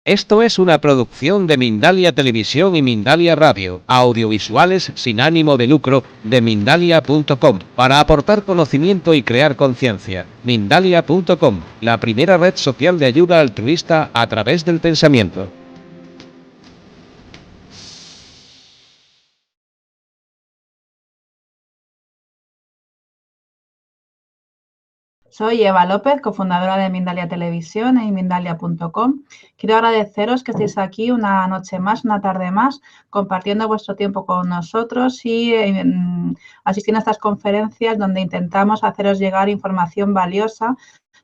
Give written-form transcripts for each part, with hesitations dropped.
Esto es una producción de Mindalia Televisión y Mindalia Radio, audiovisuales sin ánimo de lucro, de Mindalia.com, para aportar conocimiento y crear conciencia. Mindalia.com, la primera red social de ayuda altruista a través del pensamiento. Soy Eva López, cofundadora de Mindalia Televisión y Mindalia.com. Quiero agradeceros que estéis aquí una noche más, una tarde más, compartiendo vuestro tiempo con nosotros y asistiendo a estas conferencias donde intentamos haceros llegar información valiosa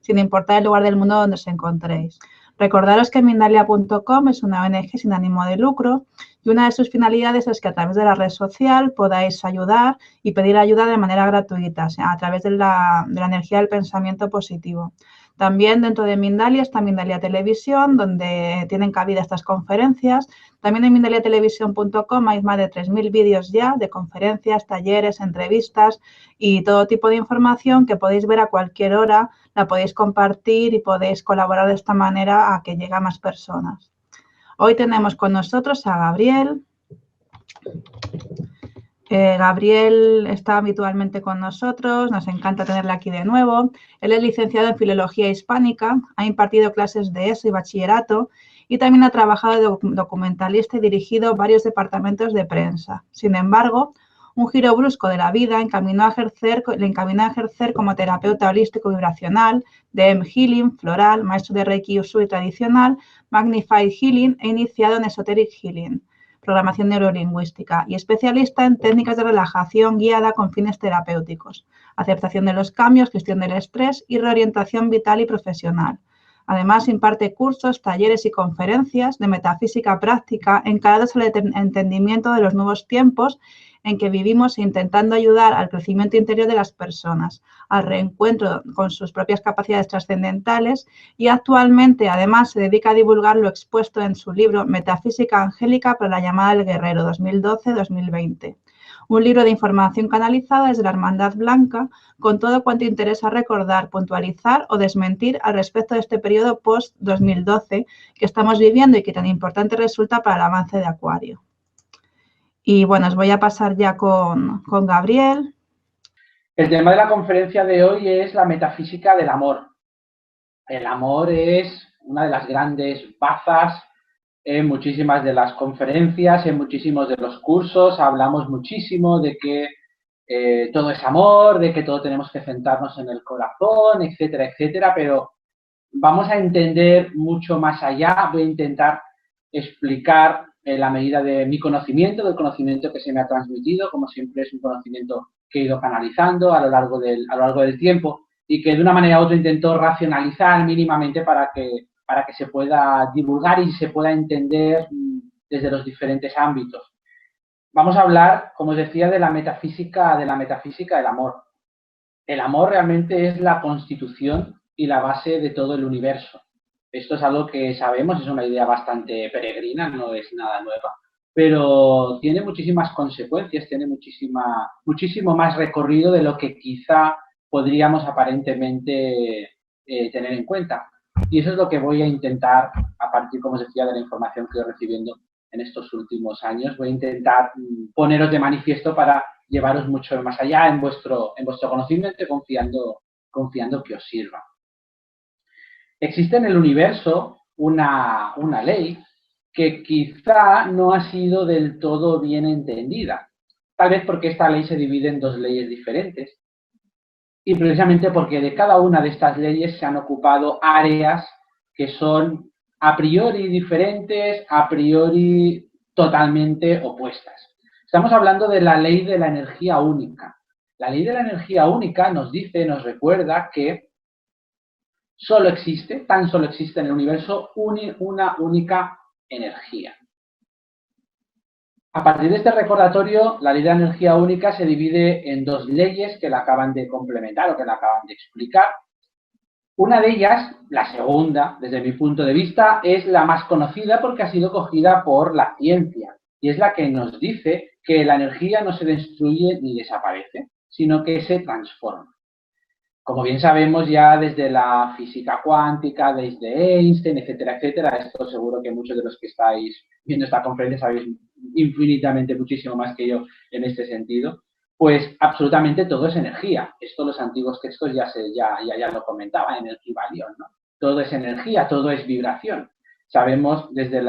sin importar el lugar del mundo donde os encontréis. Recordaros que Mindalia.com es una ONG sin ánimo de lucro y una de sus finalidades es que a través de la red social podáis ayudar y pedir ayuda de manera gratuita, o sea, a través de la energía del pensamiento positivo. También dentro de Mindalia está Mindalia Televisión, donde tienen cabida estas conferencias. También en mindaliatelevisión.com hay más de 3.000 vídeos ya de conferencias, talleres, entrevistas y todo tipo de información que podéis ver a cualquier hora, la podéis compartir y podéis colaborar de esta manera a que llegue a más personas. Hoy tenemos con nosotros a Gabriel. Gabriel está habitualmente con nosotros, nos encanta tenerle aquí de nuevo. Él es licenciado en Filología Hispánica, ha impartido clases de ESO y bachillerato y también ha trabajado de documentalista y dirigido varios departamentos de prensa. Sin embargo, un giro brusco de la vida le encaminó a ejercer como terapeuta holístico vibracional, de Healing, floral, maestro de Reiki Usui tradicional, Magnified Healing e iniciado en Esoteric Healing, programación neurolingüística, y especialista en técnicas de relajación guiada con fines terapéuticos, aceptación de los cambios, gestión del estrés y reorientación vital y profesional. Además, imparte cursos, talleres y conferencias de metafísica práctica encaраdos al entendimiento de los nuevos tiempos en que vivimos e intentando ayudar al crecimiento interior de las personas, al reencuentro con sus propias capacidades trascendentales y actualmente además se dedica a divulgar lo expuesto en su libro Metafísica Angélica para la llamada del guerrero 2012-2020. Un libro de información canalizada desde la Hermandad Blanca con todo cuanto interesa recordar, puntualizar o desmentir al respecto de este periodo post-2012 que estamos viviendo y que tan importante resulta para el avance de Acuario. Y bueno, os voy a pasar ya con Gabriel. El tema de la conferencia de hoy es la metafísica del amor. El amor es una de las grandes bazas en muchísimas de las conferencias, en muchísimos de los cursos. Hablamos muchísimo de que todo es amor, de que todo tenemos que centrarnos en el corazón, etcétera, etcétera, pero vamos a entender mucho más allá. Voy a intentar explicar en la medida de mi conocimiento, del conocimiento que se me ha transmitido, como siempre es un conocimiento que he ido canalizando a lo largo del tiempo y que de una manera u otra intento racionalizar mínimamente para que se pueda divulgar y se pueda entender desde los diferentes ámbitos. Vamos a hablar, como os decía, de la metafísica del amor. El amor realmente es la constitución y la base de todo el universo. Esto es algo que sabemos, es una idea bastante peregrina, no es nada nueva, pero tiene muchísimas consecuencias, tiene muchísimo más recorrido de lo que quizá podríamos aparentemente tener en cuenta. Y eso es lo que voy a intentar, a partir, como os decía, de la información que he ido recibiendo en estos últimos años, voy a intentar poneros de manifiesto para llevaros mucho más allá en vuestro conocimiento, confiando que os sirva. Existe en el universo una ley que quizá no ha sido del todo bien entendida. Tal vez porque esta ley se divide en dos leyes diferentes y precisamente porque de cada una de estas leyes se han ocupado áreas que son a priori diferentes, a priori totalmente opuestas. Estamos hablando de la ley de la energía única. La ley de la energía única nos dice, nos recuerda que tan solo existe en el universo una única energía. A partir de este recordatorio, la ley de la energía única se divide en dos leyes que la acaban de complementar o que la acaban de explicar. Una de ellas, la segunda, desde mi punto de vista, es la más conocida porque ha sido cogida por la ciencia y es la que nos dice que la energía no se destruye ni desaparece, sino que se transforma. como bien sabemos ya desde la física cuántica, desde Einstein, etcétera, etcétera, esto seguro que muchos de los que estáis viendo esta conferencia sabéis infinitamente muchísimo más que yo en este sentido, pues absolutamente todo es energía. Esto los antiguos textos ya lo comentaban en el Kybalión, ¿no? Todo es energía, todo es vibración. Sabemos desde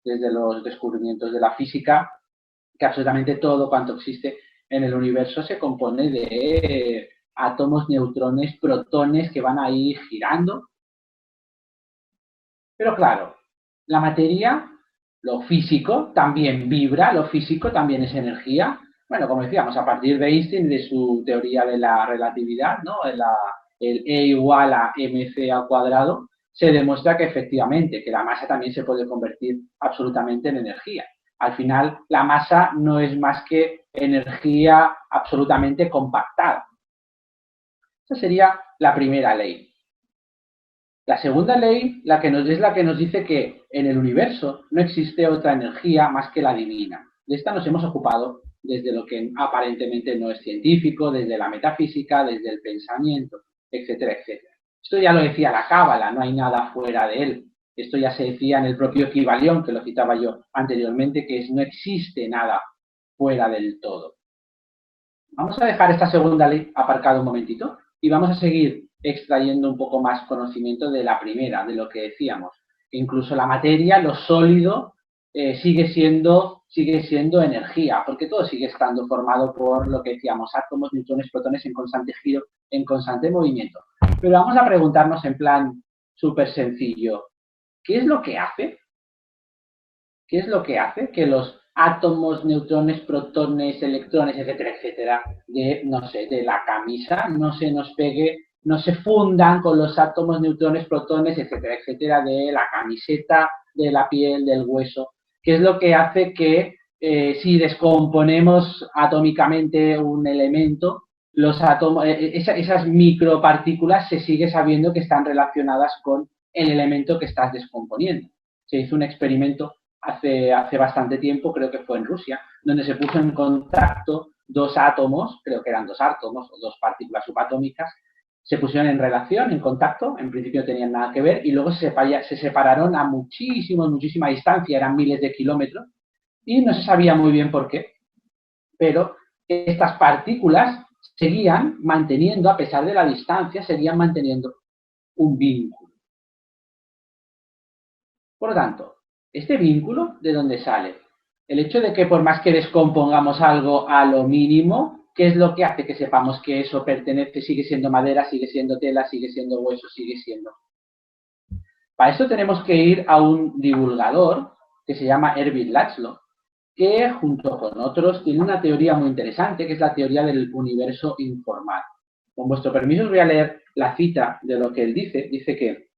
los descubrimientos de la física que absolutamente todo cuanto existe en el universo se compone de átomos, neutrones, protones que van ahí girando. Pero claro, la materia, lo físico, también vibra, lo físico también es energía. Bueno, como decíamos, a partir de Einstein, de su teoría de la relatividad, ¿no? El E igual a mc al cuadrado, se demuestra que efectivamente, que la masa también se puede convertir absolutamente en energía. Al final, la masa no es más que energía absolutamente compactada. Esa sería la primera ley. La segunda ley es la que nos dice que en el universo no existe otra energía más que la divina. De esta nos hemos ocupado desde lo que aparentemente no es científico, desde la metafísica, desde el pensamiento, etcétera, etcétera. Esto ya lo decía la Cábala, no hay nada fuera de él. Esto ya se decía en el propio Kybalión, que lo citaba yo anteriormente, que no existe nada fuera del todo. Vamos a dejar esta segunda ley aparcada un momentito y vamos a seguir extrayendo un poco más conocimiento de la primera, de lo que decíamos. Incluso la materia, lo sólido, sigue siendo energía, porque todo sigue estando formado por lo que decíamos, átomos, neutrones, protones en constante giro, en constante movimiento. Pero vamos a preguntarnos en plan súper sencillo, ¿qué es lo que hace? ¿Qué es lo que hace que los átomos, neutrones, protones, electrones, etcétera, etcétera, de la camisa no se nos pegue, no se fundan con los átomos, neutrones, protones, etcétera, etcétera, de la camiseta, de la piel, del hueso? ¿Qué es lo que hace que si descomponemos atómicamente un elemento, los átomos, esas micropartículas se sigue sabiendo que están relacionadas con el elemento que estás descomponiendo? Se hizo un experimento hace bastante tiempo, creo que fue en Rusia, donde se puso en contacto dos átomos, creo que eran dos átomos o dos partículas subatómicas, se pusieron en relación, en contacto, en principio no tenían nada que ver, y luego se separaron a muchísima distancia, eran miles de kilómetros, y no se sabía muy bien por qué, pero estas partículas seguían manteniendo, a pesar de la distancia, seguían manteniendo un vínculo. Por lo tanto, ¿este vínculo de dónde sale? El hecho de que por más que descompongamos algo a lo mínimo, ¿qué es lo que hace que sepamos que eso pertenece, sigue siendo madera, sigue siendo tela, sigue siendo hueso, sigue siendo? Para esto tenemos que ir a un divulgador que se llama Ervin Laszlo, que junto con otros tiene una teoría muy interesante, que es la teoría del universo informal. Con vuestro permiso os voy a leer la cita de lo que él dice. Dice que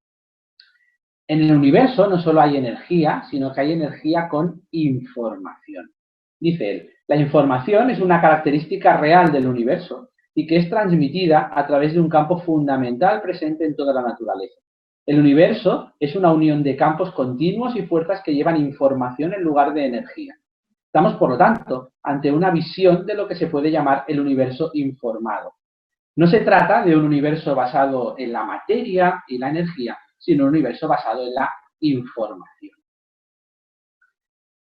en el universo no solo hay energía, sino que hay energía con información. Dice él, la información es una característica real del universo y que es transmitida a través de un campo fundamental presente en toda la naturaleza. El universo es una unión de campos continuos y fuerzas que llevan información en lugar de energía. Estamos, por lo tanto, ante una visión de lo que se puede llamar el universo informado. No se trata de un universo basado en la materia y la energía, sino un universo basado en la información.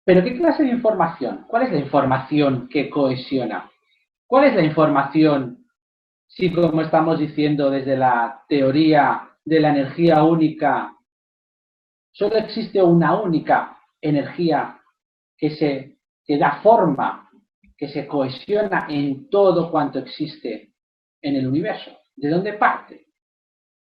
¿Pero qué clase de información? ¿Cuál es la información que cohesiona? ¿Cuál es la información si, como estamos diciendo desde la teoría de la energía única, solo existe una única energía que da forma, que se cohesiona en todo cuanto existe en el universo? ¿De dónde parte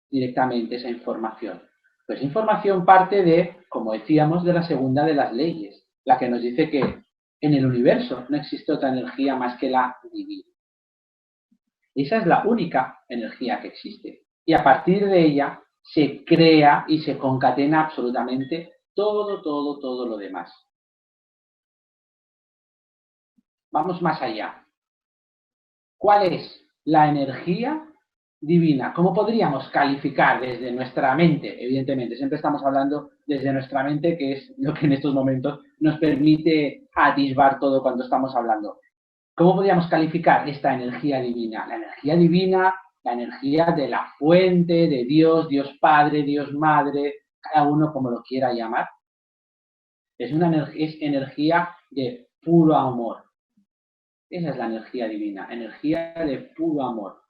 directamente esa información? Pues información parte de, como decíamos, de la segunda de las leyes, la que nos dice que en el universo no existe otra energía más que la divina. Esa es la única energía que existe. Y a partir de ella se crea y se concatena absolutamente todo lo demás. Vamos más allá. ¿Cuál es la energía divina? ¿Cómo podríamos calificar desde nuestra mente? Evidentemente, siempre estamos hablando desde nuestra mente, que es lo que en estos momentos nos permite atisbar todo cuando estamos hablando. ¿Cómo podríamos calificar esta energía divina? La energía divina la energía de la fuente, de Dios, Dios Padre, Dios Madre, cada uno como lo quiera llamar. Es energía de puro amor. Esa es la energía divina, energía de puro amor.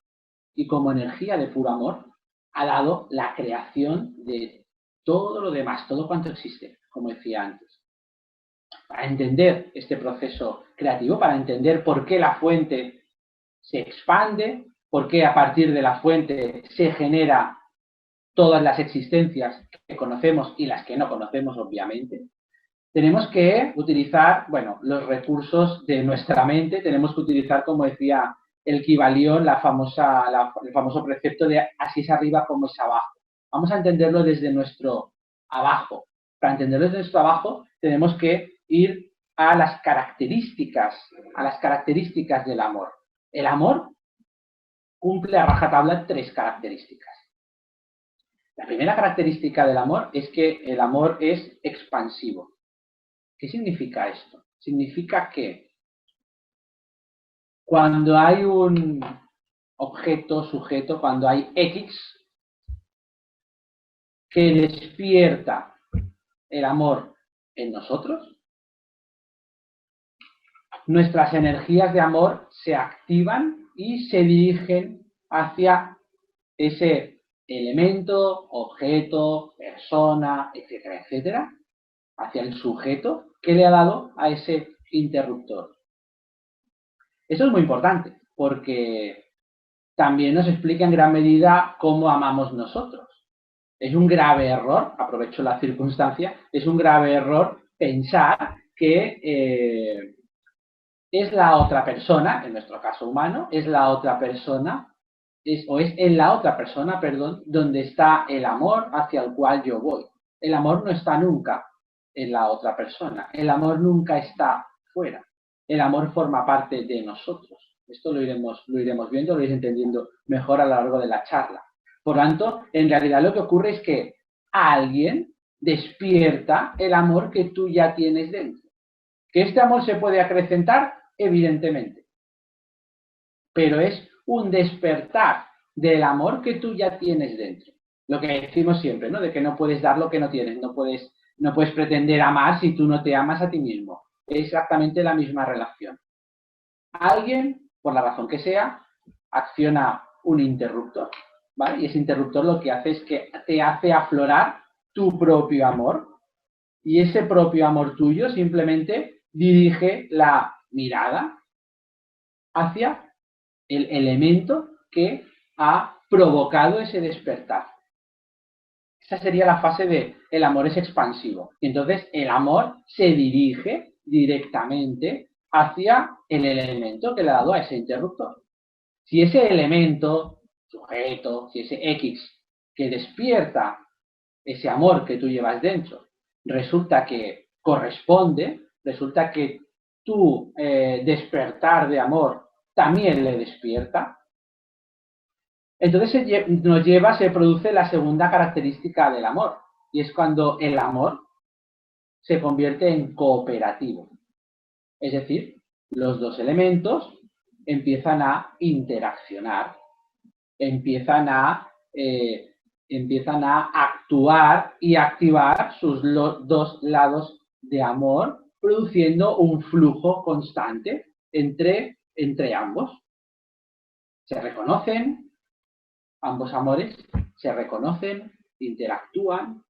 Y como energía de puro amor, ha dado la creación de todo lo demás, todo cuanto existe, como decía antes. Para entender este proceso creativo, para entender por qué la fuente se expande, por qué a partir de la fuente se genera todas las existencias que conocemos y las que no conocemos, obviamente, tenemos que utilizar, bueno, los recursos de nuestra mente, tenemos que utilizar, como decía el Kybalión, el famoso precepto de así es arriba como es abajo. Vamos a entenderlo desde nuestro abajo. Para entenderlo desde nuestro abajo, tenemos que ir a las características del amor. El amor cumple a rajatabla 3 características. La primera característica del amor es que el amor es expansivo. ¿Qué significa esto? Significa que cuando hay un objeto, sujeto, cuando hay X que despierta el amor en nosotros, nuestras energías de amor se activan y se dirigen hacia ese elemento, objeto, persona, etcétera, etcétera, hacia el sujeto que le ha dado a ese interruptor. Eso es muy importante, porque también nos explica en gran medida cómo amamos nosotros. Es un grave error, aprovecho la circunstancia, es un grave error pensar que es la otra persona, en nuestro caso humano, es la otra persona, es en la otra persona, perdón, donde está el amor hacia el cual yo voy. El amor no está nunca en la otra persona, el amor nunca está fuera. El amor forma parte de nosotros. Esto lo iremos viendo, lo iréis entendiendo mejor a lo largo de la charla. Por tanto, en realidad lo que ocurre es que alguien despierta el amor que tú ya tienes dentro. ¿Que este amor se puede acrecentar? Evidentemente. Pero es un despertar del amor que tú ya tienes dentro. Lo que decimos siempre, ¿no? De que no puedes dar lo que no tienes, no puedes pretender amar si tú no te amas a ti mismo. Es exactamente la misma relación. Alguien, por la razón que sea, acciona un interruptor, ¿vale? Y ese interruptor lo que hace es que te hace aflorar tu propio amor. Y ese propio amor tuyo simplemente dirige la mirada hacia el elemento que ha provocado ese despertar. Esa sería la fase de el amor es expansivo. Y entonces el amor se dirige directamente hacia el elemento que le ha dado a ese interruptor. Si ese elemento, sujeto, si ese X que despierta ese amor que tú llevas dentro, resulta que corresponde, resulta que tu despertar de amor también le despierta, entonces se produce la segunda característica del amor, y es cuando el amor se convierte en cooperativo. Es decir, los dos elementos empiezan a interaccionar, empiezan a actuar y activar sus dos lados de amor, produciendo un flujo constante entre ambos. Se reconocen, ambos amores se reconocen, interactúan,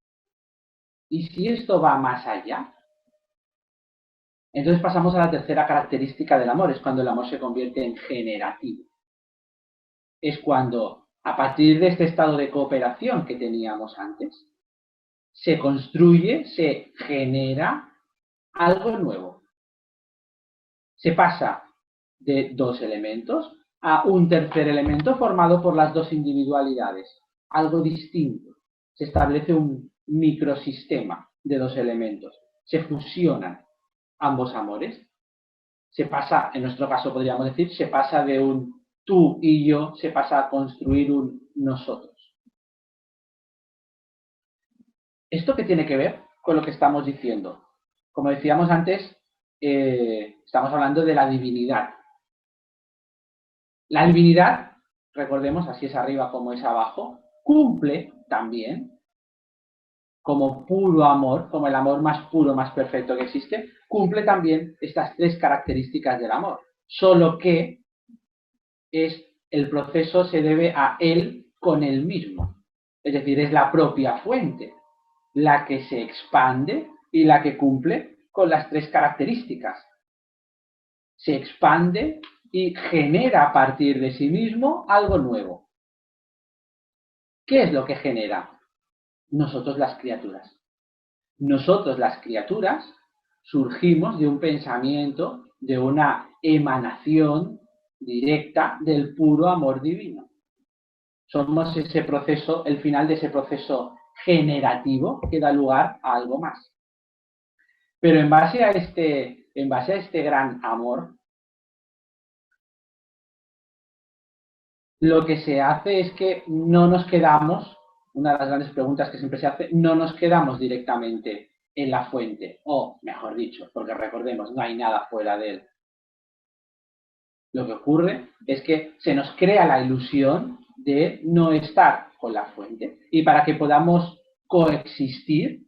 y si esto va más allá, entonces pasamos a la tercera característica del amor, es cuando el amor se convierte en generativo. Es cuando, a partir de este estado de cooperación que teníamos antes, se construye, se genera algo nuevo. Se pasa de dos elementos a un tercer elemento formado por las dos individualidades, algo distinto. Se establece un microsistema de dos elementos. Se fusionan ambos amores. Se pasa, en nuestro caso podríamos decir, se pasa de un tú y yo, se pasa a construir un nosotros. ¿Esto qué tiene que ver con lo que estamos diciendo? Como decíamos antes, estamos hablando de la divinidad. La divinidad recordemos, así es arriba como es abajo, cumple también, como puro amor, como el amor más puro, más perfecto que existe, cumple también estas tres características del amor. Solo que el proceso se debe a él con él mismo. Es decir, es la propia fuente la que se expande y la que cumple con las tres características. Se expande y genera a partir de sí mismo algo nuevo. ¿Qué es lo que genera? Nosotros las criaturas. Nosotros las criaturas surgimos de un pensamiento, de una emanación directa del puro amor divino. Somos ese proceso, el final de ese proceso generativo que da lugar a algo más. Pero en base a este gran amor, lo que se hace es que no nos quedamos, una de las grandes preguntas que siempre se hace, no nos quedamos directamente en la fuente, o mejor dicho, porque recordemos, no hay nada fuera de él. Lo que ocurre es que se nos crea la ilusión de no estar con la fuente. Y para que podamos coexistir,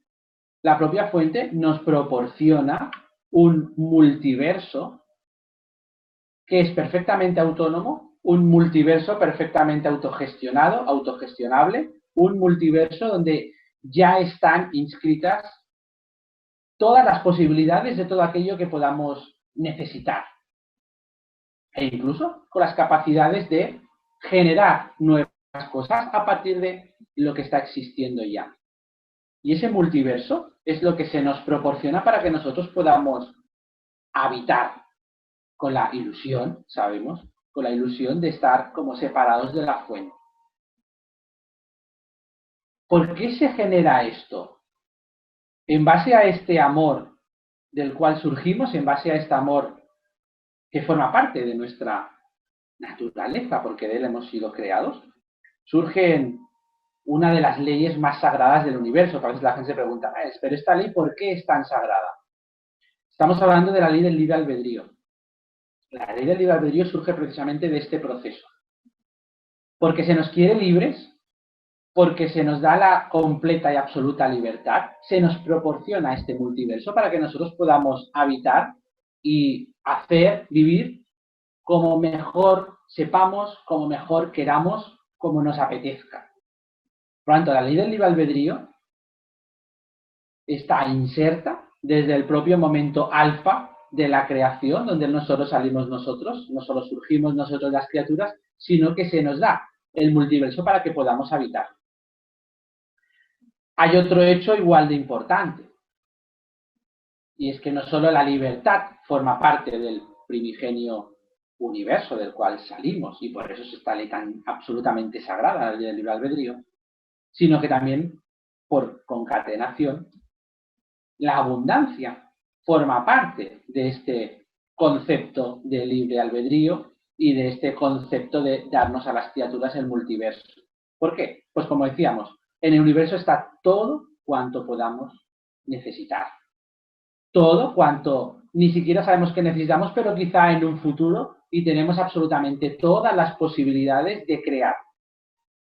la propia fuente nos proporciona un multiverso que es perfectamente autónomo, un multiverso perfectamente autogestionado, autogestionable, un multiverso donde ya están inscritas todas las posibilidades de todo aquello que podamos necesitar. E incluso con las capacidades de generar nuevas cosas a partir de lo que está existiendo ya. Y ese multiverso es lo que se nos proporciona para que nosotros podamos habitar con la ilusión, sabemos, con la ilusión de estar como separados de la fuente. ¿Por qué se genera esto? En base a este amor del cual surgimos, en base a este amor que forma parte de nuestra naturaleza, porque de él hemos sido creados, surgen una de las leyes más sagradas del universo. A veces la gente se pregunta, pero esta ley, ¿por qué es tan sagrada? Estamos hablando de la ley del libre albedrío. La ley del libre albedrío surge precisamente de este proceso. Porque se nos quiere libres, porque se nos da la completa y absoluta libertad, se nos proporciona este multiverso para que nosotros podamos habitar y hacer, vivir como mejor sepamos, como mejor queramos, como nos apetezca. Por lo tanto, la ley del libre albedrío está inserta desde el propio momento alfa de la creación, donde no solo salimos nosotros, no solo surgimos nosotros las criaturas, sino que se nos da el multiverso para que podamos habitar. Hay otro hecho igual de importante, y es que no solo la libertad forma parte del primigenio universo del cual salimos, y por eso es esta ley tan absolutamente sagrada, la ley del libre albedrío, sino que también, por concatenación, la abundancia forma parte de este concepto de libre albedrío y de este concepto de darnos a las criaturas el multiverso. ¿Por qué? Pues como decíamos, en el universo está todo cuanto podamos necesitar. Todo cuanto ni siquiera sabemos que necesitamos, pero quizá en un futuro, y tenemos absolutamente todas las posibilidades de crear.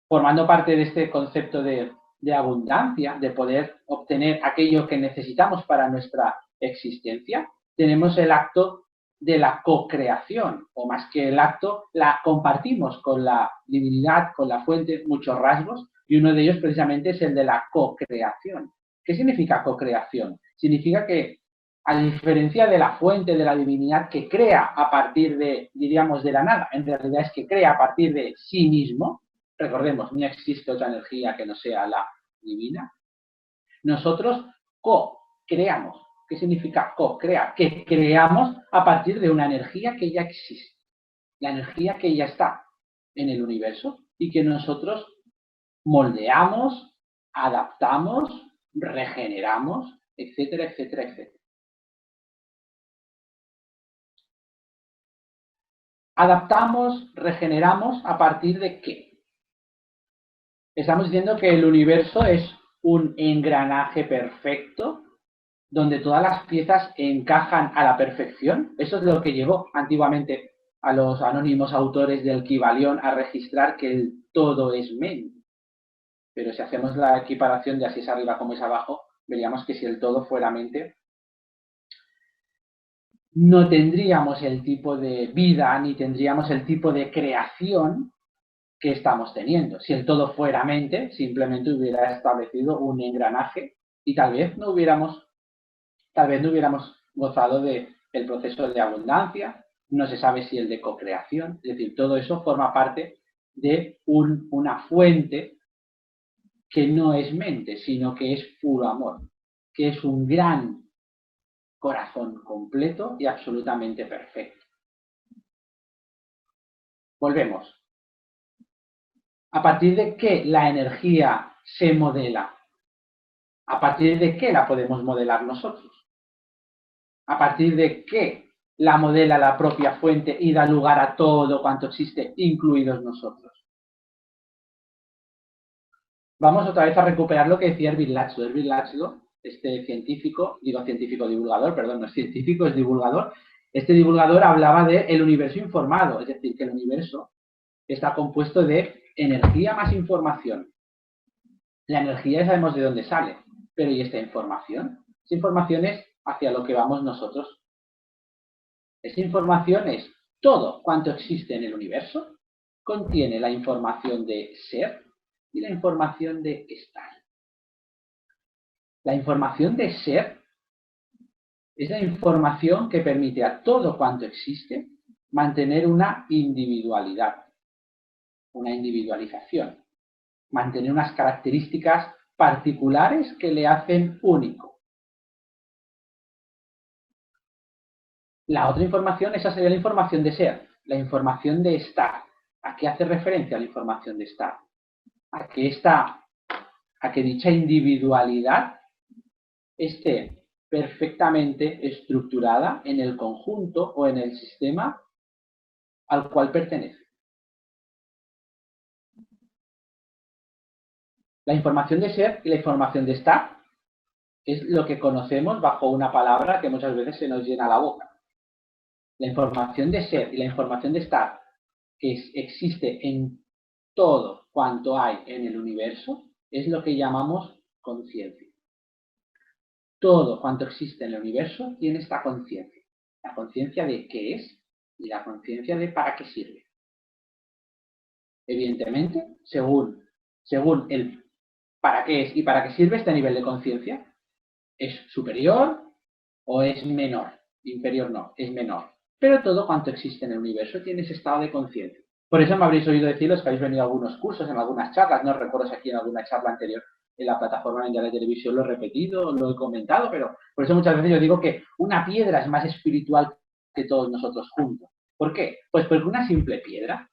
Formando parte de este concepto de abundancia, de poder obtener aquello que necesitamos para nuestra existencia, tenemos el acto de la co-creación, o más que el acto, la compartimos con la divinidad, con la fuente, muchos rasgos, y uno de ellos precisamente es el de la co-creación. ¿Qué significa co-creación? Significa que, a diferencia de la fuente, de la divinidad que crea a partir de, diríamos, de la nada, en realidad es que crea a partir de sí mismo. Recordemos, no existe otra energía que no sea la divina. Nosotros co-creamos. ¿Qué significa co-crear? Que creamos a partir de una energía que ya existe. La energía que ya está en el universo y que nosotros moldeamos, adaptamos, regeneramos, etcétera, etcétera, etcétera. Adaptamos, regeneramos a partir de ¿qué? Estamos diciendo que el universo es un engranaje perfecto donde todas las piezas encajan a la perfección. Eso es lo que llevó antiguamente a los anónimos autores del Kybalión a registrar que el todo es mente. Pero si hacemos la equiparación de así es arriba como es abajo, veríamos que si el todo fuera mente, no tendríamos el tipo de vida ni tendríamos el tipo de creación que estamos teniendo. Si el todo fuera mente, simplemente hubiera establecido un engranaje y tal vez no hubiéramos gozado del proceso de abundancia, no se sabe si el de cocreación, es decir, todo eso forma parte de una fuente que no es mente, sino que es puro amor, que es un gran corazón completo y absolutamente perfecto. Volvemos. ¿A partir de qué la energía se modela? ¿A partir de qué la podemos modelar nosotros? ¿A partir de qué la modela la propia fuente y da lugar a todo cuanto existe, incluidos nosotros? Vamos otra vez a recuperar lo que decía Ervin Laszlo. Ervin Laszlo, este científico divulgador, perdón, no es científico, es divulgador. Este divulgador hablaba del universo informado, es decir, que el universo está compuesto de energía más información. La energía ya sabemos de dónde sale, pero ¿y esta información? Esta información es hacia lo que vamos nosotros. Esta información es todo cuanto existe en el universo, contiene la información de ser y la información de estar. La información de ser es la información que permite a todo cuanto existe mantener una individualidad, una individualización, mantener unas características particulares que le hacen único. La otra información, esa sería la información de ser, la información de estar. ¿A qué hace referencia la información de estar? A que dicha individualidad esté perfectamente estructurada en el conjunto o en el sistema al cual pertenece. La información de ser y la información de estar es lo que conocemos bajo una palabra que muchas veces se nos llena la boca. La información de ser y la información de estar que existe en todo cuanto hay en el universo es lo que llamamos conciencia. Todo cuanto existe en el universo tiene esta conciencia. La conciencia de qué es y la conciencia de para qué sirve. Evidentemente, según el para qué es y para qué sirve, este nivel de conciencia es superior o es menor. Inferior no, es menor. Pero todo cuanto existe en el universo tiene ese estado de conciencia. Por eso me habréis oído decir los que habéis venido a algunos cursos, en algunas charlas, no recuerdo si aquí en alguna charla anterior en la plataforma de televisión lo he repetido, lo he comentado, pero por eso muchas veces yo digo que una piedra es más espiritual que todos nosotros juntos. ¿Por qué? Pues porque una simple piedra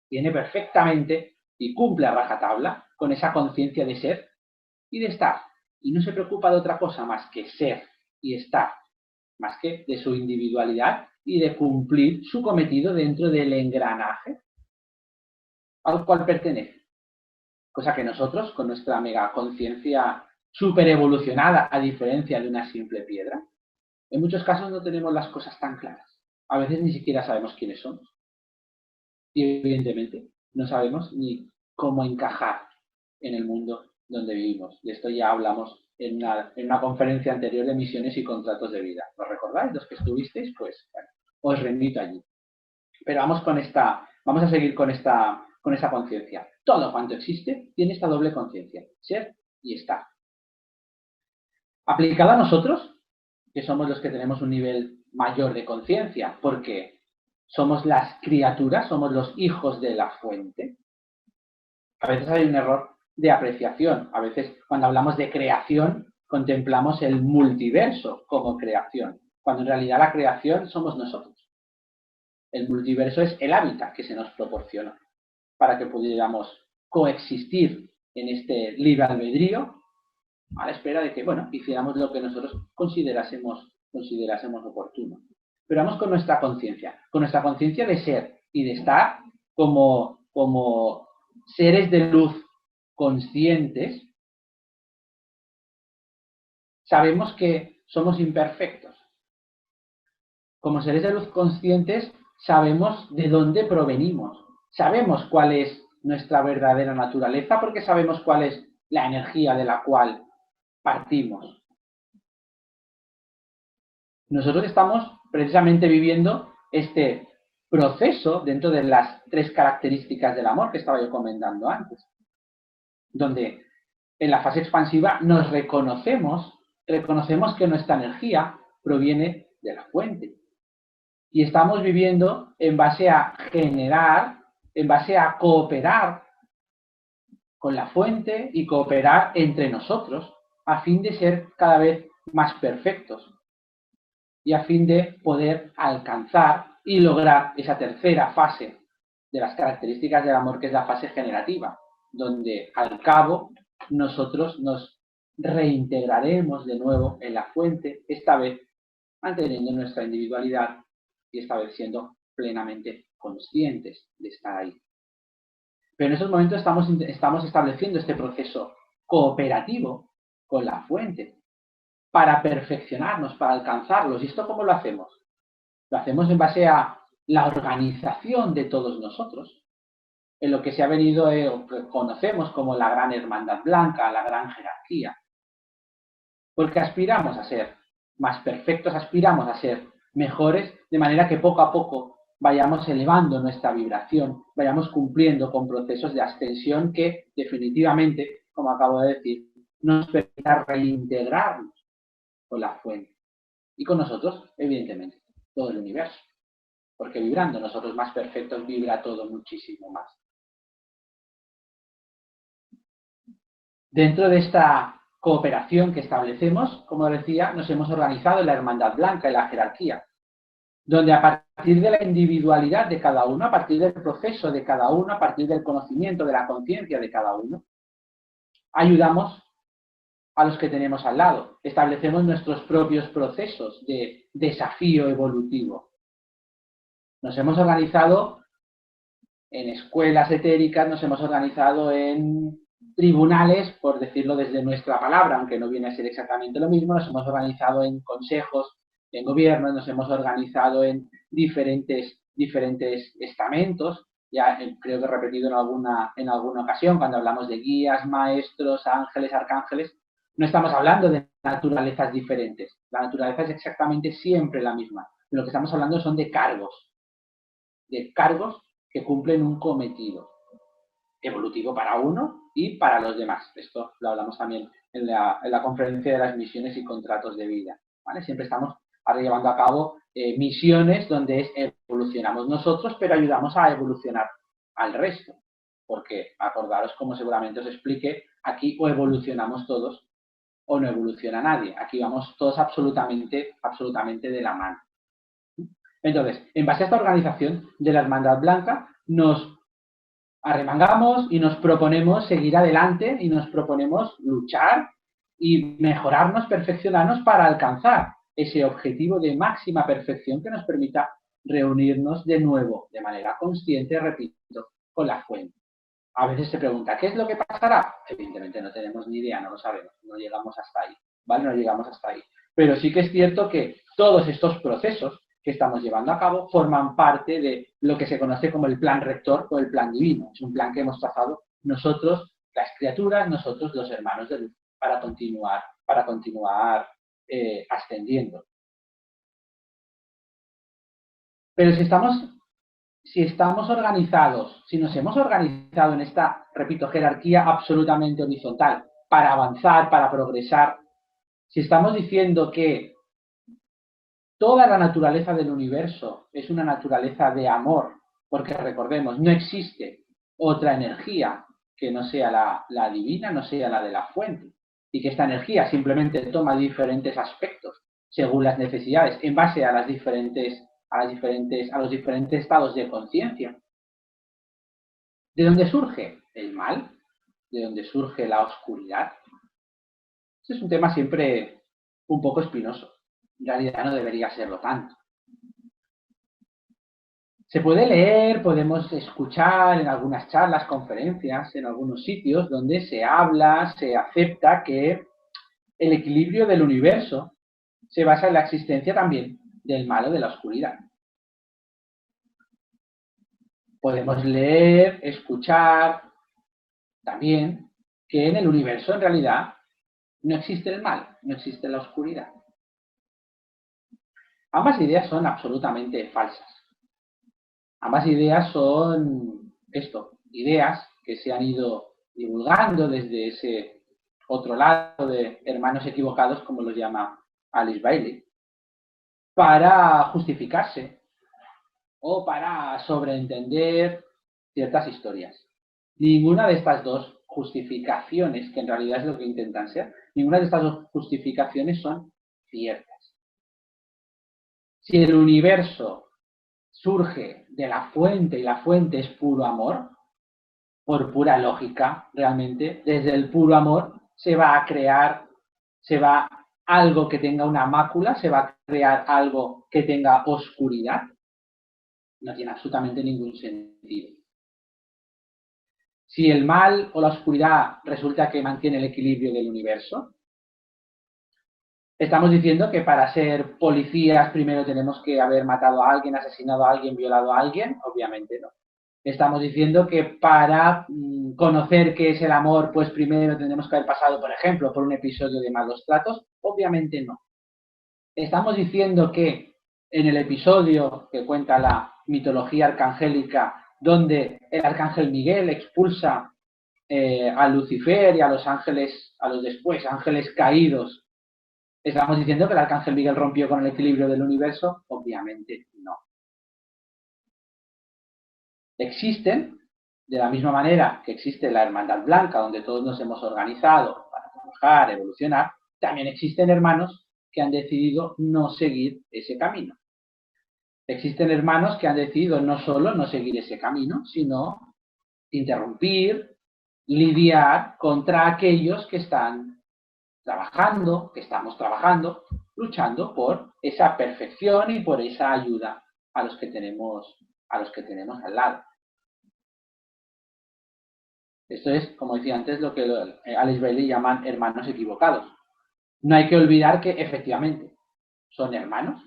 tiene perfectamente y cumple a rajatabla con esa conciencia de ser y de estar. Y no se preocupa de otra cosa más que ser y estar, más que de su individualidad y de cumplir su cometido dentro del engranaje al cual pertenece. Cosa que nosotros, con nuestra mega conciencia súper evolucionada, a diferencia de una simple piedra, en muchos casos no tenemos las cosas tan claras. A veces ni siquiera sabemos quiénes somos. Y evidentemente no sabemos ni cómo encajar en el mundo donde vivimos. De esto ya hablamos en una conferencia anterior de misiones y contratos de vida. ¿Lo recordáis? Los que estuvisteis, pues bueno, os remito allí. Pero vamos a seguir con esta conciencia. Todo cuanto existe tiene esta doble conciencia, ser y estar. Aplicada a nosotros, que somos los que tenemos un nivel mayor de conciencia, porque somos las criaturas, somos los hijos de la fuente. A veces hay un error de apreciación. A veces cuando hablamos de creación contemplamos el multiverso como creación, cuando en realidad la creación somos nosotros. El multiverso es el hábitat que se nos proporciona para que pudiéramos coexistir en este libre albedrío a la espera de que, bueno, hiciéramos lo que nosotros considerásemos oportuno. Pero vamos con nuestra conciencia de ser y de estar como seres de luz conscientes. Sabemos que somos imperfectos. Como seres de luz conscientes, sabemos de dónde provenimos, sabemos cuál es nuestra verdadera naturaleza porque sabemos cuál es la energía de la cual partimos. Nosotros estamos precisamente viviendo este proceso dentro de las 3 características del amor que estaba yo comentando antes, donde en la fase expansiva nos reconocemos que nuestra energía proviene de la fuente. Y estamos viviendo en base a generar, en base a cooperar con la fuente y cooperar entre nosotros a fin de ser cada vez más perfectos y a fin de poder alcanzar y lograr esa tercera fase de las características del amor, que es la fase generativa, donde al cabo nosotros nos reintegraremos de nuevo en la fuente, esta vez manteniendo nuestra individualidad y esta vez siendo plenamente conscientes de estar ahí. Pero en esos momentos estamos estableciendo este proceso cooperativo con la fuente para perfeccionarnos, para alcanzarlos. ¿Y esto cómo lo hacemos? Lo hacemos en base a la organización de todos nosotros, en lo que se ha venido, conocemos como la gran hermandad blanca, la gran jerarquía. Porque aspiramos a ser más perfectos, aspiramos a ser mejores, de manera que poco a poco vayamos elevando nuestra vibración, vayamos cumpliendo con procesos de ascensión que definitivamente, como acabo de decir, nos permita reintegrarnos con la fuente. Y con nosotros, evidentemente, todo el universo. Porque vibrando nosotros más perfectos, vibra todo muchísimo más. Dentro de esta cooperación que establecemos, como decía, nos hemos organizado en la hermandad blanca, en la jerarquía, donde a partir de la individualidad de cada uno, a partir del proceso de cada uno, a partir del conocimiento, de la conciencia de cada uno, ayudamos a los que tenemos al lado. Establecemos nuestros propios procesos de desafío evolutivo. Nos hemos organizado en escuelas etéricas, nos hemos organizado en tribunales, por decirlo desde nuestra palabra, aunque no viene a ser exactamente lo mismo, nos hemos organizado en consejos, en gobiernos, nos hemos organizado en diferentes estamentos, ya creo que he repetido en alguna ocasión, cuando hablamos de guías, maestros, ángeles, arcángeles, no estamos hablando de naturalezas diferentes, la naturaleza es exactamente siempre la misma, lo que estamos hablando son de cargos que cumplen un cometido evolutivo para uno y para los demás. Esto lo hablamos también en la conferencia de las misiones y contratos de vida. ¿Vale? Siempre estamos ahora llevando a cabo misiones donde evolucionamos nosotros, pero ayudamos a evolucionar al resto. Porque acordaros, como seguramente os explique, aquí o evolucionamos todos o no evoluciona nadie. Aquí vamos todos absolutamente de la mano. Entonces, en base a esta organización de la Hermandad Blanca, nos arremangamos y nos proponemos seguir adelante y nos proponemos luchar y mejorarnos, perfeccionarnos para alcanzar ese objetivo de máxima perfección que nos permita reunirnos de nuevo, de manera consciente, repito, con la fuente. A veces se pregunta, ¿qué es lo que pasará? Evidentemente no tenemos ni idea, no lo sabemos, no llegamos hasta ahí, ¿vale? No llegamos hasta ahí. Pero sí que es cierto que todos estos procesos que estamos llevando a cabo forman parte de lo que se conoce como el plan rector o el plan divino. Es un plan que hemos trazado nosotros, las criaturas, nosotros los hermanos de luz, para continuar ascendiendo. Pero si estamos organizados, si nos hemos organizado en esta, repito, jerarquía absolutamente horizontal para avanzar, para progresar, si estamos diciendo que toda la naturaleza del universo es una naturaleza de amor, porque recordemos, no existe otra energía que no sea la divina, no sea la de la fuente, y que esta energía simplemente toma diferentes aspectos según las necesidades, en base a los diferentes estados de conciencia. ¿De dónde surge el mal? ¿De dónde surge la oscuridad? Este es un tema siempre un poco espinoso. En realidad no debería serlo tanto. Se puede leer, podemos escuchar en algunas charlas, conferencias, en algunos sitios donde se habla, se acepta que el equilibrio del universo se basa en la existencia también del mal o de la oscuridad. Podemos leer, escuchar, también, que en el universo en realidad no existe el mal, no existe la oscuridad. Ambas ideas son absolutamente falsas. Ambas ideas son ideas que se han ido divulgando desde ese otro lado de hermanos equivocados, como los llama Alice Bailey, para justificarse o para sobreentender ciertas historias. Ninguna de estas dos justificaciones, que en realidad es lo que intentan ser, ninguna de estas dos justificaciones son ciertas. Si el universo surge de la fuente y la fuente es puro amor, por pura lógica, realmente, desde el puro amor se va a crear, algo que tenga una mácula, se va a crear algo que tenga oscuridad. No tiene absolutamente ningún sentido. Si el mal o la oscuridad resulta que mantiene el equilibrio del universo, estamos diciendo que para ser policías primero tenemos que haber matado a alguien, asesinado a alguien, violado a alguien. Obviamente no. Estamos diciendo que para conocer qué es el amor, pues primero tendremos que haber pasado, por ejemplo, por un episodio de malos tratos. Obviamente no. Estamos diciendo que en el episodio que cuenta la mitología arcangélica, donde el arcángel Miguel expulsa a Lucifer y a los ángeles, a los después ángeles caídos, ¿estamos diciendo que el arcángel Miguel rompió con el equilibrio del universo? Obviamente no. Existen, de la misma manera que existe la Hermandad Blanca, donde todos nos hemos organizado para trabajar, evolucionar, también existen hermanos que han decidido no seguir ese camino. Existen hermanos que han decidido no solo no seguir ese camino, sino interrumpir, lidiar contra aquellos que están trabajando, que estamos trabajando, luchando por esa perfección y por esa ayuda a los que tenemos al lado. Esto es, como decía antes, lo que Alice Bailey llaman hermanos equivocados. No hay que olvidar que efectivamente son hermanos.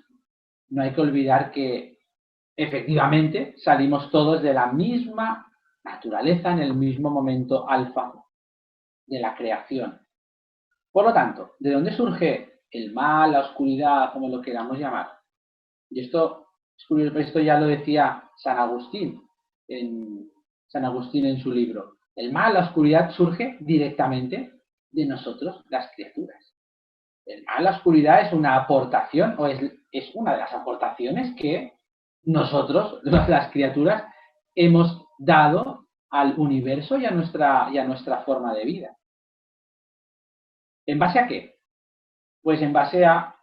No hay que olvidar que efectivamente salimos todos de la misma naturaleza en el mismo momento alfa de la creación. Por lo tanto, ¿de dónde surge el mal, la oscuridad, como lo queramos llamar? Y esto ya lo decía San Agustín en su libro. El mal, la oscuridad surge directamente de nosotros, las criaturas. El mal, la oscuridad es una aportación, o es una de las aportaciones que nosotros, las criaturas, hemos dado al universo y a nuestra forma de vida. ¿En base a qué? Pues en base a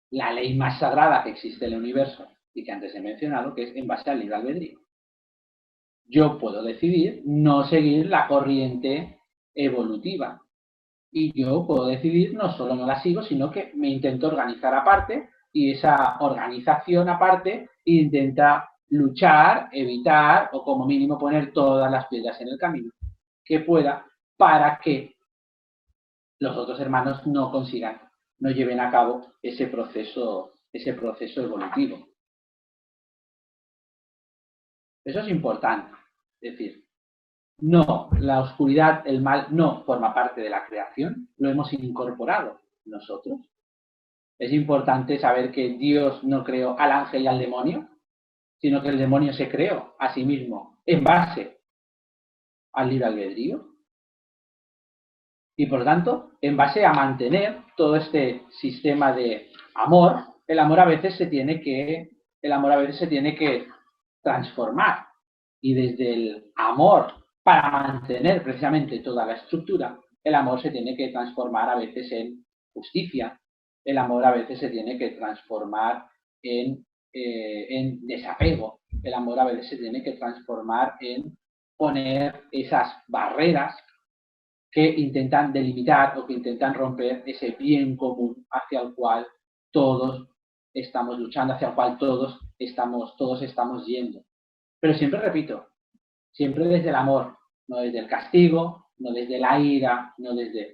la ley más sagrada que existe en el universo y que antes he mencionado, que es en base al libre albedrío. Yo puedo decidir no seguir la corriente evolutiva. Y yo puedo decidir no solo no la sigo, sino que me intento organizar aparte y esa organización aparte intenta luchar, evitar o como mínimo poner todas las piedras en el camino que pueda para que los otros hermanos no lleven a cabo ese proceso evolutivo. Eso es importante. Es decir, no, la oscuridad, el mal, no forma parte de la creación, lo hemos incorporado nosotros. Es importante saber que Dios no creó al ángel y al demonio, sino que el demonio se creó a sí mismo en base al libre albedrío. Y por lo tanto, en base a mantener todo este sistema de amor, el amor a veces se tiene que transformar. Y desde el amor, para mantener precisamente toda la estructura, el amor se tiene que transformar a veces en justicia, el amor a veces se tiene que transformar en desapego, el amor a veces se tiene que transformar en poner esas barreras que intentan delimitar o que intentan romper ese bien común hacia el cual todos estamos luchando, hacia el cual todos estamos yendo. Pero siempre repito, siempre desde el amor, no desde el castigo, no desde la ira,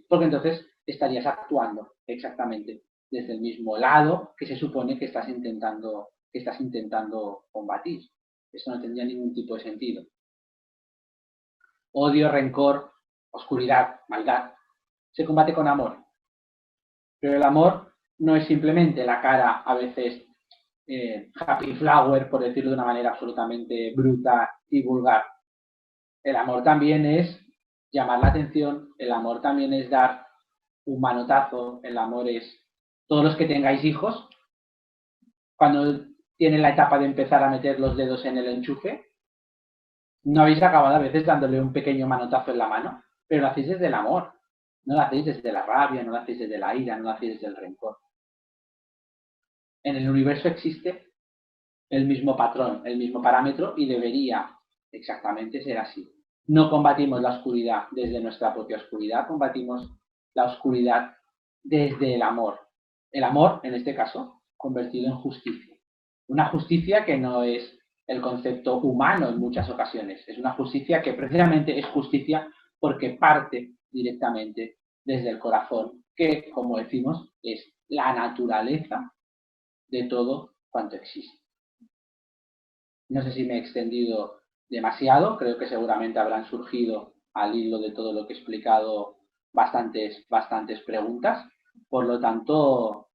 porque entonces estarías actuando exactamente desde el mismo lado que se supone que estás intentando combatir. Eso no tendría ningún tipo de sentido. Odio, rencor, oscuridad, maldad, se combate con amor. Pero el amor no es simplemente la cara, a veces happy flower, por decirlo de una manera absolutamente bruta y vulgar. El amor también es llamar la atención, el amor también es dar un manotazo, el amor es... Todos los que tengáis hijos, cuando tienen la etapa de empezar a meter los dedos en el enchufe, no habéis acabado a veces dándole un pequeño manotazo en la mano, pero lo hacéis desde el amor, no lo hacéis desde la rabia, no lo hacéis desde la ira, no lo hacéis desde el rencor. En el universo existe el mismo patrón, el mismo parámetro y debería exactamente ser así. No combatimos la oscuridad desde nuestra propia oscuridad, combatimos la oscuridad desde el amor. El amor, en este caso, convertido en justicia. Una justicia que no es el concepto humano en muchas ocasiones. Es una justicia que precisamente es justicia porque parte directamente desde el corazón, que, como decimos, es la naturaleza de todo cuanto existe. No sé si me he extendido demasiado, creo que seguramente habrán surgido al hilo de todo lo que he explicado bastantes preguntas. Por lo tanto,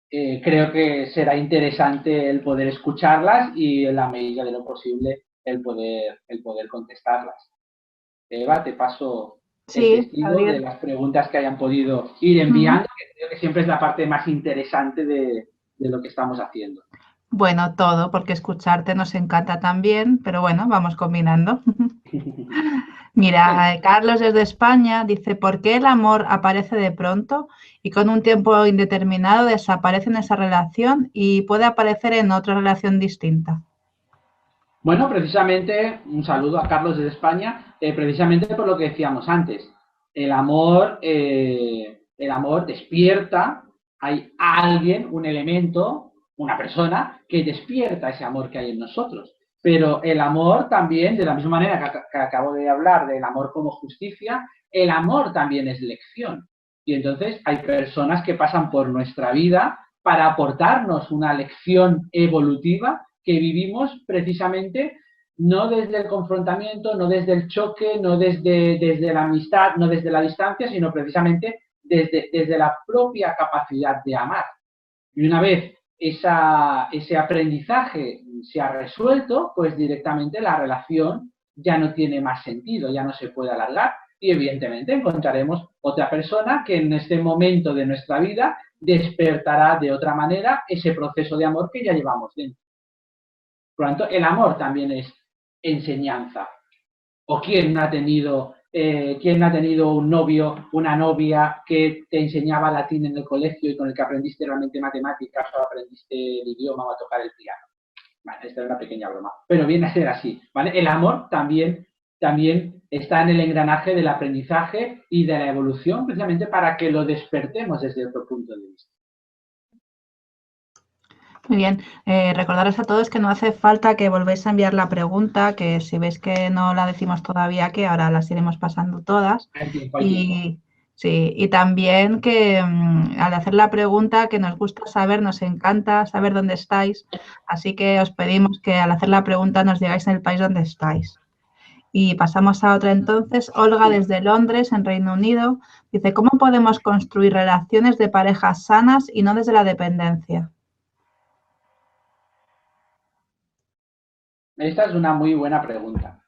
creo que será interesante el poder escucharlas y en la medida de lo posible el poder contestarlas. Eva, te paso el testigo de las preguntas que hayan podido ir enviando, que creo que siempre es la parte más interesante de lo que estamos haciendo. Bueno, todo, porque escucharte nos encanta también, pero bueno, vamos combinando. Mira, Carlos desde España dice, ¿por qué el amor aparece de pronto y con un tiempo indeterminado desaparece en esa relación y puede aparecer en otra relación distinta? Bueno, precisamente, un saludo a Carlos desde España, precisamente por lo que decíamos antes. El amor despierta, hay alguien, un elemento, una persona que despierta ese amor que hay en nosotros. Pero el amor también, de la misma manera que acabo de hablar del amor como justicia, el amor también es lección. Y entonces hay personas que pasan por nuestra vida para aportarnos una lección evolutiva que vivimos precisamente no desde el confrontamiento, no desde el choque, no desde la amistad, no desde la distancia, sino precisamente desde la propia capacidad de amar. Y una vez ese aprendizaje se ha resuelto, pues directamente la relación ya no tiene más sentido, ya no se puede alargar y evidentemente encontraremos otra persona que en este momento de nuestra vida despertará de otra manera ese proceso de amor que ya llevamos dentro. Por lo tanto, el amor también es enseñanza. ¿O quién no ha tenido un novio, una novia que te enseñaba latín en el colegio y con el que aprendiste realmente matemáticas o aprendiste el idioma o a tocar el piano? Vale, esta es una pequeña broma, pero viene a ser así, ¿vale? El amor también está en el engranaje del aprendizaje y de la evolución, precisamente para que lo despertemos desde otro punto de vista. Muy bien, recordaros a todos que no hace falta que volvéis a enviar la pregunta, que si veis que no la decimos todavía, que ahora las iremos pasando todas. Y también que al hacer la pregunta, que nos gusta saber, nos encanta saber dónde estáis, así que os pedimos que al hacer la pregunta nos digáis en el país donde estáis. Y pasamos a otra entonces. Olga desde Londres, en Reino Unido, dice, ¿cómo podemos construir relaciones de parejas sanas y no desde la dependencia? Esta es una muy buena pregunta.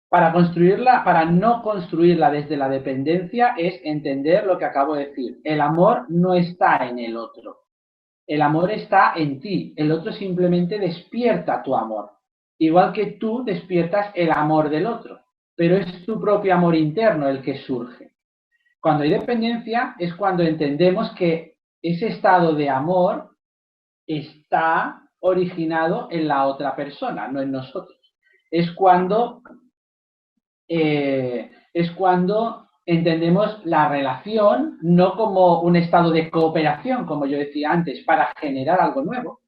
Para no construirla desde la dependencia es entender lo que acabo de decir. El amor no está en el otro. El amor está en ti. El otro simplemente despierta tu amor. Igual que tú despiertas el amor del otro. Pero es tu propio amor interno el que surge. Cuando hay dependencia es cuando entendemos que ese estado de amor está originado en la otra persona, no en nosotros. Es cuando entendemos la relación no como un estado de cooperación, como yo decía antes, para generar algo nuevo,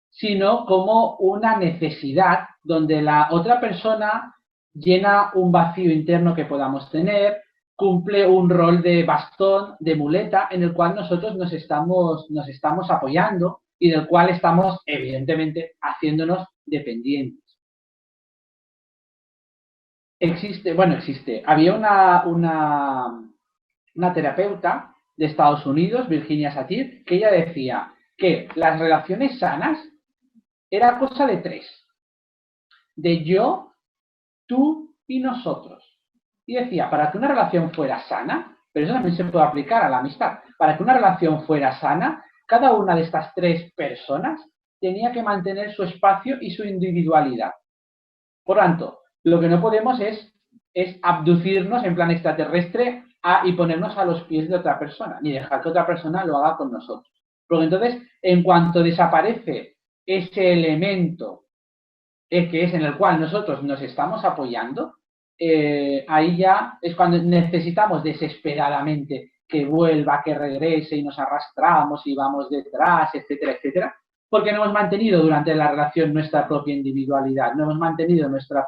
sino como una necesidad donde la otra persona llena un vacío interno que podamos tener, cumple un rol de bastón, de muleta, en el cual nosotros nos estamos apoyando y del cual estamos, evidentemente, haciéndonos dependientes. Había una terapeuta de Estados Unidos, Virginia Satir, que ella decía que las relaciones sanas era cosa de tres, de yo, tú y nosotros. Y decía, para que una relación fuera sana, pero eso también se puede aplicar a la amistad, para que una relación fuera sana, cada una de estas tres personas tenía que mantener su espacio y su individualidad. Por tanto, lo que no podemos es abducirnos en plan extraterrestre y ponernos a los pies de otra persona, ni dejar que otra persona lo haga con nosotros. Porque entonces, en cuanto desaparece ese elemento que es en el cual nosotros nos estamos apoyando, ahí ya es cuando necesitamos desesperadamente que vuelva, que regrese y nos arrastramos y vamos detrás, etcétera, etcétera, porque no hemos mantenido durante la relación nuestra propia individualidad, no hemos mantenido nuestra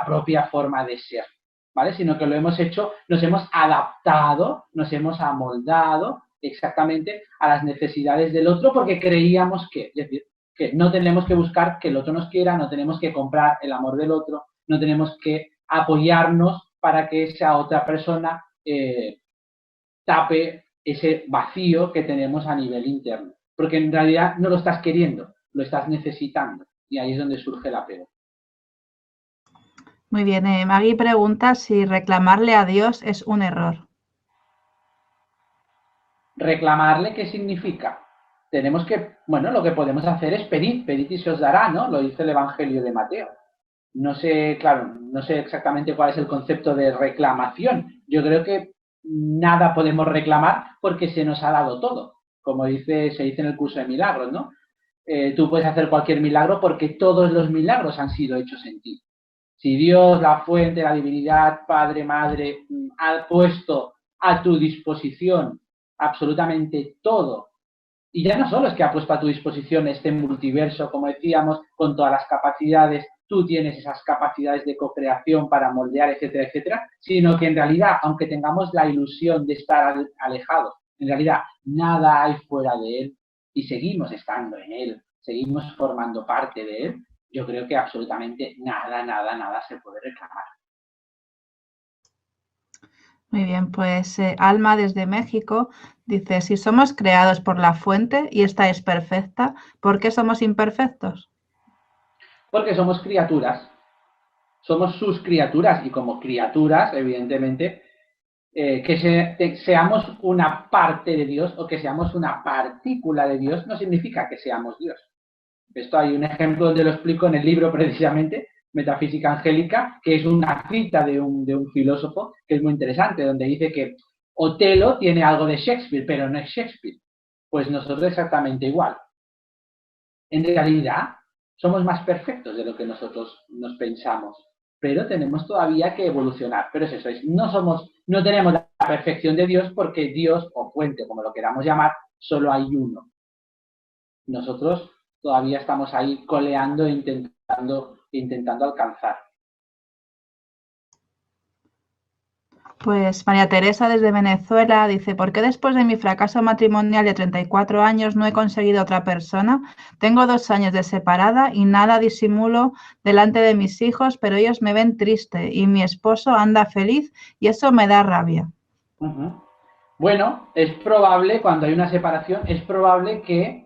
propia forma de ser, ¿vale? Sino que lo hemos hecho, nos hemos adaptado, nos hemos amoldado exactamente a las necesidades del otro porque creíamos que, es decir, que no tenemos que buscar que el otro nos quiera, no tenemos que comprar el amor del otro, no tenemos que apoyarnos para que esa otra persona tape ese vacío que tenemos a nivel interno. Porque en realidad no lo estás queriendo, lo estás necesitando. Y ahí es donde surge el apego. Muy bien, Maggie pregunta si reclamarle a Dios es un error. ¿Reclamarle qué significa? Tenemos que, bueno, lo que podemos hacer es pedid y se os dará, ¿no? Lo dice el Evangelio de Mateo. No sé, claro, no sé exactamente cuál es el concepto de reclamación. Yo creo que nada podemos reclamar porque se nos ha dado todo. Como se dice en el curso de milagros, ¿no? Tú puedes hacer cualquier milagro porque todos los milagros han sido hechos en ti. Si Dios, la fuente, la divinidad, Padre, Madre, ha puesto a tu disposición absolutamente todo, y ya no solo es que ha puesto a tu disposición este multiverso, como decíamos, con todas las capacidades, tú tienes esas capacidades de co-creación para moldear, etcétera, etcétera, sino que en realidad, aunque tengamos la ilusión de estar alejados, en realidad nada hay fuera de él y seguimos estando en él, seguimos formando parte de él, yo creo que absolutamente nada se puede reclamar. Muy bien, pues Alma desde México dice, si somos creados por la fuente y esta es perfecta, ¿por qué somos imperfectos? Porque somos criaturas, somos sus criaturas y como criaturas, evidentemente, que seamos una parte de Dios o que seamos una partícula de Dios no significa que seamos Dios. Esto hay un ejemplo donde lo explico en el libro precisamente, Metafísica Angélica, que es una cita de un filósofo que es muy interesante, donde dice que Otelo tiene algo de Shakespeare, pero no es Shakespeare. Pues nosotros exactamente igual. En realidad, somos más perfectos de lo que nosotros nos pensamos, pero tenemos todavía que evolucionar. Pero es eso, no tenemos la perfección de Dios porque Dios, o fuente, como lo queramos llamar, solo hay uno. Nosotros todavía estamos ahí coleando e intentando alcanzar. Pues María Teresa desde Venezuela dice, ¿por qué después de mi fracaso matrimonial de 34 años no he conseguido otra persona? Tengo 2 años de separada y nada disimulo delante de mis hijos, pero ellos me ven triste y mi esposo anda feliz y eso me da rabia. Bueno, es probable, cuando hay una separación, es probable que,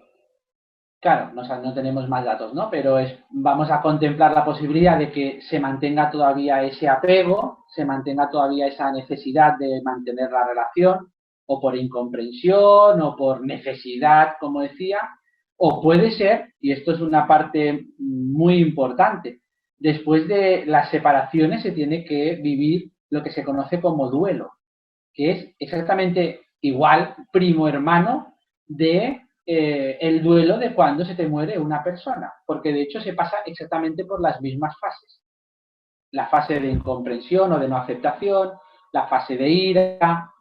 claro, no tenemos más datos, ¿no? Pero vamos a contemplar la posibilidad de que se mantenga todavía ese apego, se mantenga todavía esa necesidad de mantener la relación, o por incomprensión, o por necesidad, como decía, o puede ser, y esto es una parte muy importante, después de las separaciones se tiene que vivir lo que se conoce como duelo, que es exactamente igual, primo hermano, de el duelo de cuando se te muere una persona, porque de hecho se pasa exactamente por las mismas fases. La fase de incomprensión o de no aceptación, la fase de ira,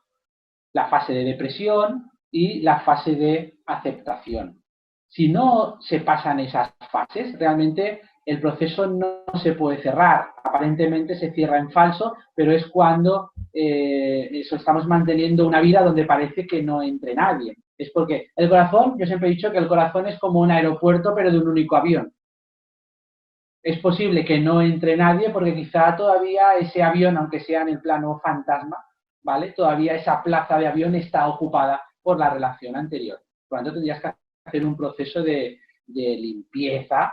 la fase de depresión y la fase de aceptación. Si no se pasan esas fases, realmente el proceso no se puede cerrar. Aparentemente se cierra en falso, pero es cuando estamos manteniendo una vida donde parece que no entre nadie. Es porque el corazón, yo siempre he dicho que el corazón es como un aeropuerto, pero de un único avión. Es posible que no entre nadie porque quizá todavía ese avión, aunque sea en el plano fantasma, ¿vale? Todavía esa plaza de avión está ocupada por la relación anterior. Por lo tanto, tendrías que hacer un proceso de limpieza,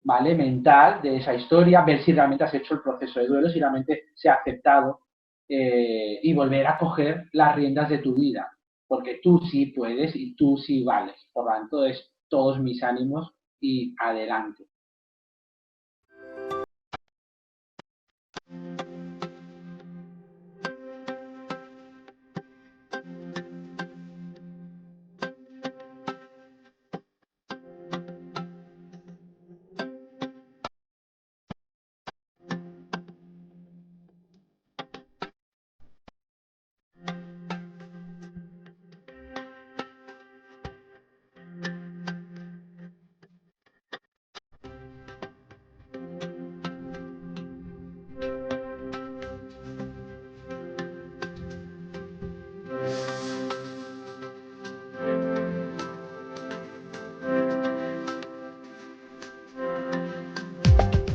¿vale? Mental de esa historia, ver si realmente has hecho el proceso de duelo, si realmente se ha aceptado y volver a coger las riendas de tu vida. Porque tú sí puedes y tú sí vales. Por lo tanto, es todos mis ánimos y adelante.